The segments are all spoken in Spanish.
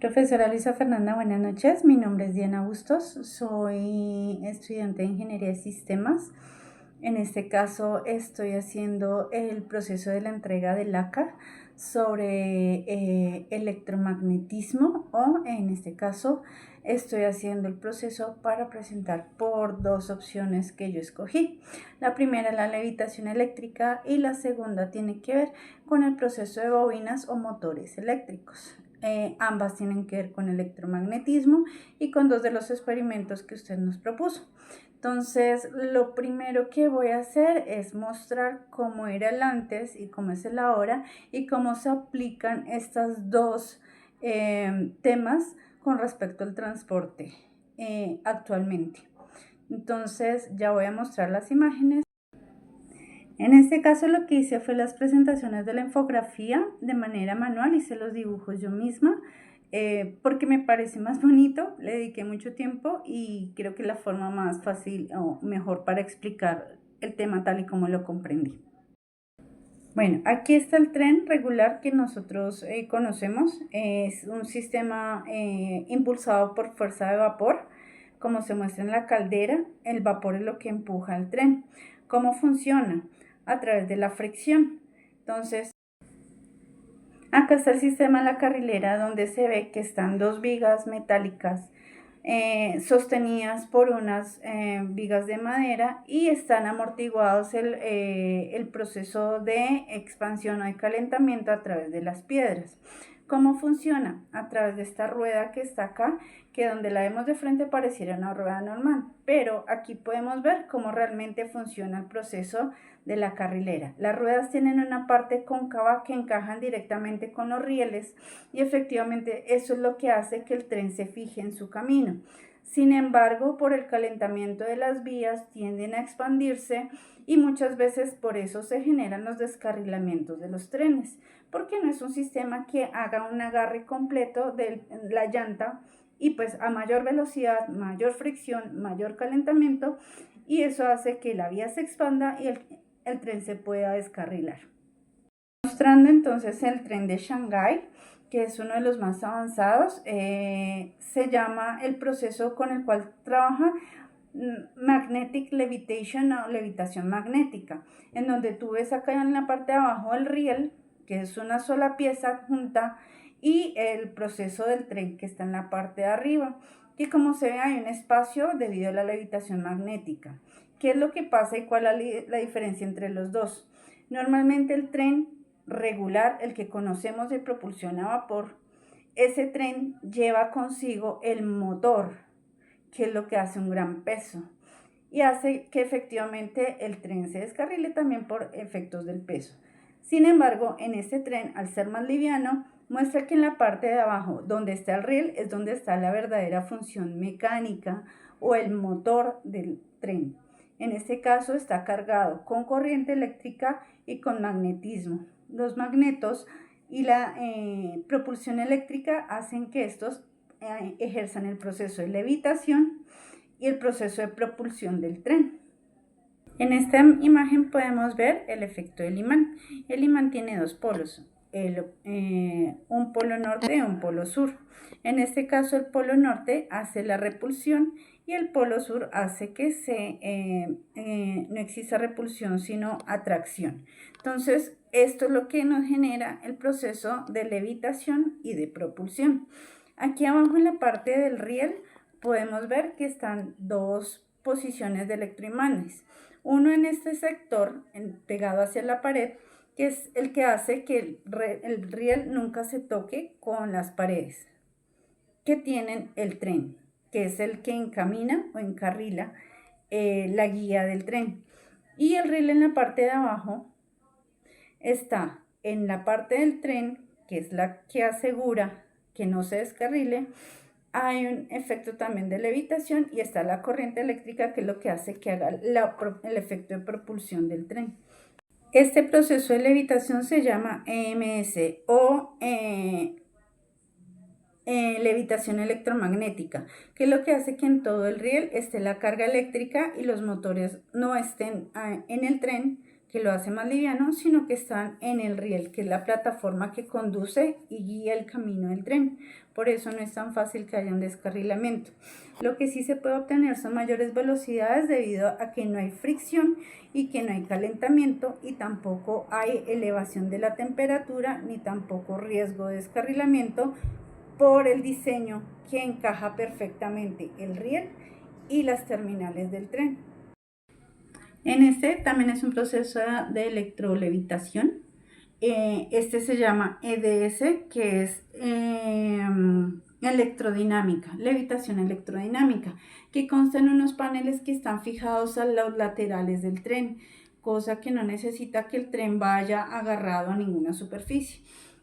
Profesora Luisa Fernanda, buenas noches. Mi nombre es Diana Bustos, soy estudiante de Ingeniería de Sistemas. En este caso estoy haciendo el proceso de la entrega del ACA sobre electromagnetismo o en este caso estoy haciendo el proceso para presentar por dos opciones que yo escogí. La primera es la levitación eléctrica y la segunda tiene que ver con el proceso de bobinas o motores eléctricos. Ambas tienen que ver con electromagnetismo y con dos de los experimentos que usted nos propuso. Entonces, lo primero que voy a hacer es mostrar cómo era el antes y cómo es el ahora y cómo se aplican estos dos temas con respecto al transporte actualmente. Entonces, ya voy a mostrar las imágenes. En este caso lo que hice fue las presentaciones de la infografía de manera manual, hice los dibujos yo misma porque me parece más bonito, le dediqué mucho tiempo y creo que es la forma más fácil o mejor para explicar el tema tal y como lo comprendí. Bueno, aquí está el tren regular que nosotros conocemos, es un sistema impulsado por fuerza de vapor, como se muestra en la caldera, el vapor es lo que empuja el tren. ¿Cómo funciona? A través de la fricción. Entonces, acá está el sistema de la carrilera donde se ve que están dos vigas metálicas sostenidas por unas vigas de madera y están amortiguados el proceso de expansión o de calentamiento a través de las piedras. ¿Cómo funciona? A través de esta rueda que está acá, que donde la vemos de frente pareciera una rueda normal, pero aquí podemos ver cómo realmente funciona el proceso de la carrilera. Las ruedas tienen una parte cóncava que encajan directamente con los rieles y efectivamente eso es lo que hace que el tren se fije en su camino. Sin embargo, por el calentamiento de las vías tienden a expandirse y muchas veces por eso se generan los descarrilamientos de los trenes, porque no es un sistema que haga un agarre completo de la llanta y pues a mayor velocidad, mayor fricción, mayor calentamiento y eso hace que la vía se expanda y el tren se pueda descarrilar. Mostrando entonces el tren de Shanghái, que es uno de los más avanzados, se llama el proceso con el cual trabaja Magnetic Levitation o levitación magnética, en donde tú ves acá en la parte de abajo el riel, que es una sola pieza junta, y el proceso del tren que está en la parte de arriba, que como se ve hay un espacio debido a la levitación magnética. ¿Qué es lo que pasa y cuál es la diferencia entre los dos? Normalmente el tren regular, el que conocemos de propulsión a vapor, ese tren lleva consigo el motor, que es lo que hace un gran peso y hace que efectivamente el tren se descarrile también por efectos del peso. Sin embargo, en este tren, al ser más liviano, muestra que en la parte de abajo, donde está el riel, es donde está la verdadera función mecánica o el motor del tren. En este caso está cargado con corriente eléctrica y con magnetismo. Los magnetos y la propulsión eléctrica hacen que estos ejerzan el proceso de levitación y el proceso de propulsión del tren. En esta imagen podemos ver el efecto del imán. El imán tiene dos polos, un polo norte y un polo sur. En este caso el polo norte hace la repulsión y el polo sur hace que no exista repulsión sino atracción. Entonces esto es lo que nos genera el proceso de levitación y de propulsión. Aquí abajo en la parte del riel podemos ver que están dos posiciones de electroimanes. Uno en este sector, pegado hacia la pared, que es el que hace que el riel nunca se toque con las paredes que tienen el tren, que es el que encamina o encarrila la guía del tren. Y el riel en la parte de abajo está en la parte del tren, que es la que asegura que no se descarrile. Hay un efecto también de levitación y está la corriente eléctrica, que es lo que hace que haga el efecto de propulsión del tren. Este proceso de levitación se llama EMS o levitación electromagnética, que es lo que hace que en todo el riel esté la carga eléctrica y los motores no estén en el tren, que lo hace más liviano, sino que están en el riel, que es la plataforma que conduce y guía el camino del tren. Por eso no es tan fácil que haya un descarrilamiento. Lo que sí se puede obtener son mayores velocidades debido a que no hay fricción y que no hay calentamiento y tampoco hay elevación de la temperatura ni tampoco riesgo de descarrilamiento por el diseño que encaja perfectamente el riel y las terminales del tren. En este también es un proceso de electrolevitación. Este se llama EDS, que es electrodinámica, levitación electrodinámica, que consta en unos paneles que están fijados a los laterales del tren, cosa que no necesita que el tren vaya agarrado a ninguna superficie.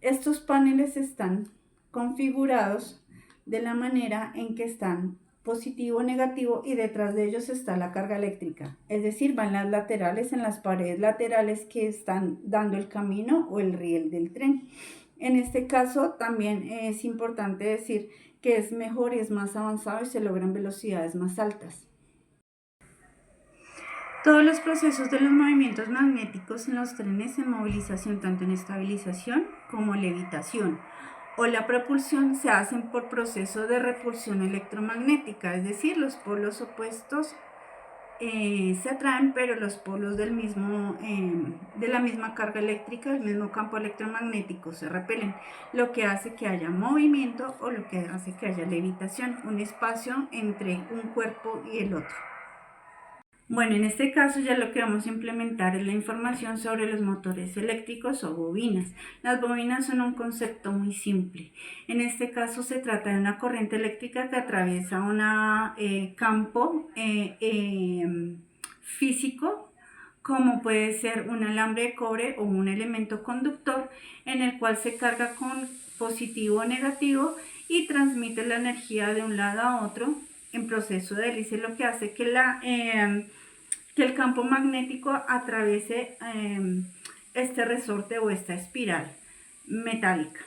Estos paneles están configurados de la manera en que están positivo o negativo y detrás de ellos está la carga eléctrica, es decir, van las laterales, en las paredes laterales que están dando el camino o el riel del tren. En este caso también es importante decir que es mejor y es más avanzado y se logran velocidades más altas. Todos los procesos de los movimientos magnéticos en los trenes en movilización, tanto en estabilización como levitación o la propulsión, se hacen por proceso de repulsión electromagnética, es decir, los polos opuestos se atraen, pero los polos de la misma carga eléctrica, del mismo campo electromagnético, se repelen, lo que hace que haya movimiento o lo que hace que haya levitación, un espacio entre un cuerpo y el otro. Bueno, en este caso ya lo que vamos a implementar es la información sobre los motores eléctricos o bobinas. Las bobinas son un concepto muy simple. En este caso se trata de una corriente eléctrica que atraviesa un campo físico, como puede ser un alambre de cobre o un elemento conductor, en el cual se carga con positivo o negativo y transmite la energía de un lado a otro en proceso de hélice, lo que hace que el campo magnético atraviese este resorte o esta espiral metálica.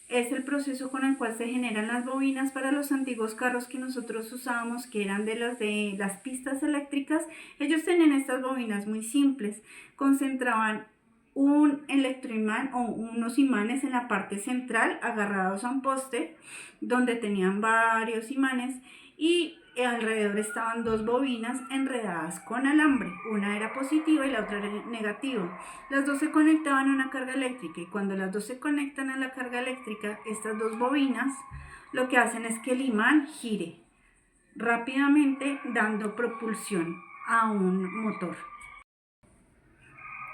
Es el proceso con el cual se generan las bobinas para los antiguos carros que nosotros usábamos, que eran de las pistas eléctricas. Ellos tenían estas bobinas muy simples, concentraban un electroimán o unos imanes en la parte central agarrados a un poste donde tenían varios imanes y alrededor estaban dos bobinas enredadas con alambre, una era positiva y la otra era negativa. Las dos se conectaban a una carga eléctrica y cuando las dos se conectan a la carga eléctrica, estas dos bobinas lo que hacen es que el imán gire rápidamente dando propulsión a un motor.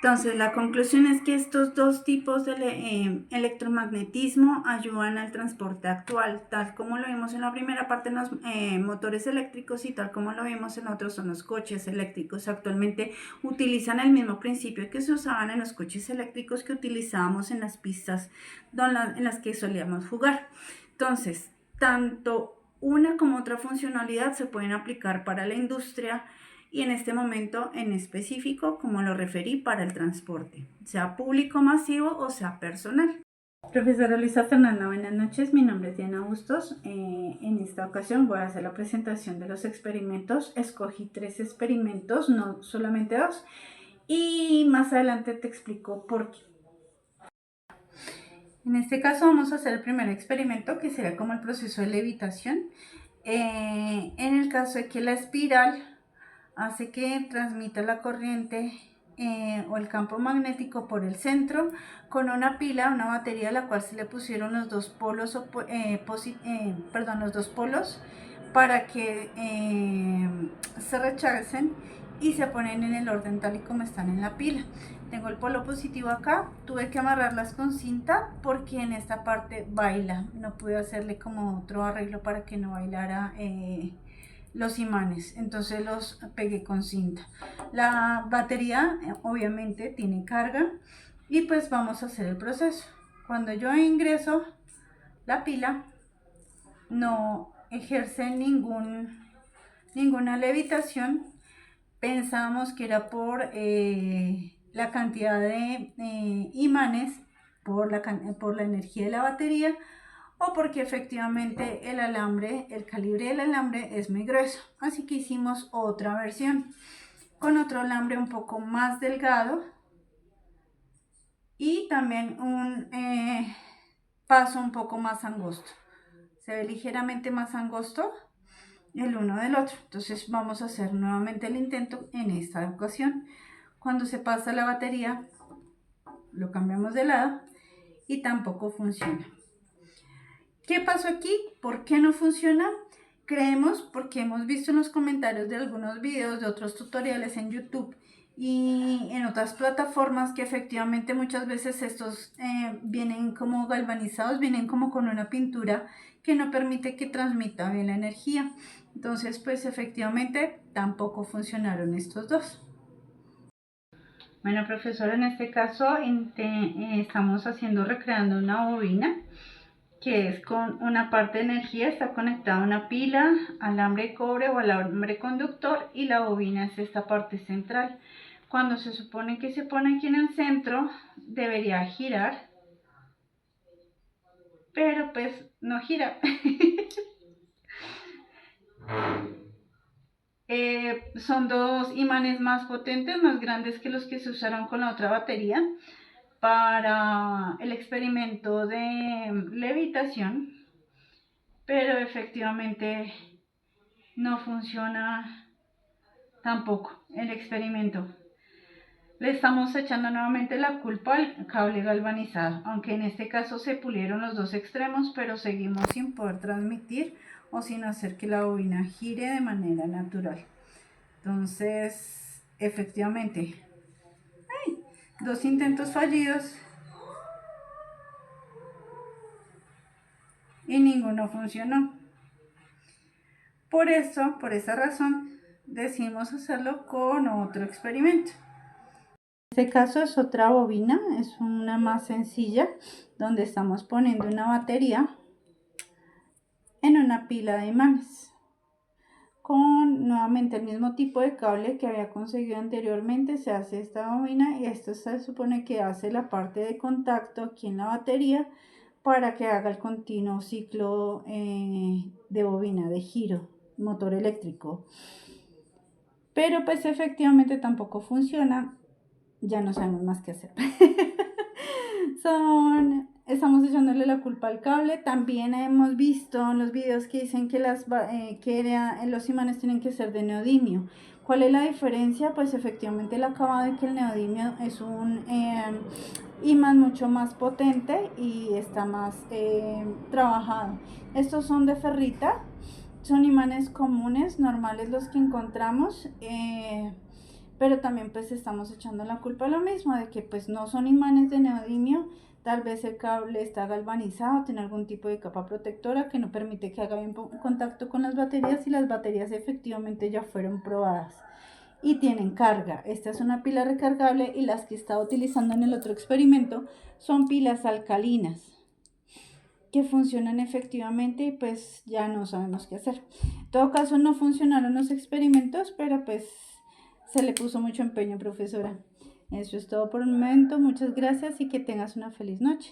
Entonces, la conclusión es que estos dos tipos de electromagnetismo ayudan al transporte actual, tal como lo vimos en la primera parte en los motores eléctricos y tal como lo vimos en otros son los coches eléctricos. Actualmente utilizan el mismo principio que se usaban en los coches eléctricos que utilizábamos en las pistas en las que solíamos jugar. Entonces, tanto una como otra funcionalidad se pueden aplicar para la industria, y en este momento en específico, como lo referí, para el transporte, sea público masivo o sea personal. Profesora Luisa Fernanda, buenas noches. Mi nombre es Diana Bustos. En esta ocasión voy a hacer la presentación de los experimentos. Escogí 3 experimentos, no solamente 2, y más adelante te explico por qué. En este caso vamos a hacer el primer experimento, que será como el proceso de levitación. En el caso de que la espiral hace que transmita la corriente o el campo magnético por el centro con una pila, una batería a la cual se le pusieron los dos polos, los dos polos para que se rechacen y se ponen en el orden tal y como están en la pila. Tengo el polo positivo acá, tuve que amarrarlas con cinta porque en esta parte baila, no pude hacerle como otro arreglo para que no bailara los imanes, entonces los pegué con cinta. La batería obviamente tiene carga y pues vamos a hacer el proceso. Cuando yo ingreso la pila no ejerce ninguna levitación. Pensamos que era por la cantidad de imanes, por la energía de la batería, o porque efectivamente el calibre del alambre es muy grueso. Así que hicimos otra versión con otro alambre un poco más delgado y también un paso un poco más angosto. Se ve ligeramente más angosto el uno del otro. Entonces vamos a hacer nuevamente el intento en esta ocasión. Cuando se pasa la batería, lo cambiamos de lado y tampoco funciona. ¿Qué pasó aquí? ¿Por qué no funciona? Creemos porque hemos visto en los comentarios de algunos videos, de otros tutoriales en YouTube y en otras plataformas que efectivamente muchas veces estos vienen como galvanizados, vienen como con una pintura que no permite que transmita bien la energía. Entonces, pues efectivamente tampoco funcionaron estos dos. Bueno, profesor, en este caso estamos recreando una bobina que es con una parte de energía, está conectada a una pila, alambre de cobre o alambre conductor, y la bobina es esta parte central. Cuando se supone que se pone aquí en el centro, debería girar, pero pues no gira. Son dos imanes más potentes, más grandes que los que se usaron con la otra batería para el experimento de levitación, pero efectivamente no funciona tampoco el experimento. Le estamos echando nuevamente la culpa al cable galvanizado, aunque en este caso se pulieron los dos extremos, pero seguimos sin poder transmitir o sin hacer que la bobina gire de manera natural. Entonces, efectivamente, dos intentos fallidos y ninguno funcionó. Por esa razón, decidimos hacerlo con otro experimento. En este caso es otra bobina, es una más sencilla, donde estamos poniendo una batería en una pila de imanes con nuevamente el mismo tipo de cable que había conseguido anteriormente. Se hace esta bobina y esto se supone que hace la parte de contacto aquí en la batería para que haga el continuo ciclo de bobina, de giro, motor eléctrico. Pero pues efectivamente tampoco funciona, ya no sabemos más qué hacer. Estamos echándole la culpa al cable. También hemos visto en los videos que dicen que los imanes tienen que ser de neodimio. ¿Cuál es la diferencia? Pues efectivamente el acabado de que el neodimio es un imán mucho más potente y está más trabajado. Estos son de ferrita, son imanes comunes, normales los que encontramos. Pero también pues estamos echando la culpa a lo mismo, de que pues no son imanes de neodimio, tal vez el cable está galvanizado, tiene algún tipo de capa protectora que no permite que haga bien contacto con las baterías, y las baterías efectivamente ya fueron probadas y tienen carga. Esta es una pila recargable y las que estaba utilizando en el otro experimento son pilas alcalinas que funcionan efectivamente y pues ya no sabemos qué hacer. En todo caso no funcionaron los experimentos, pero pues se le puso mucho empeño, profesora. Eso es todo por el momento. Muchas gracias y que tengas una feliz noche.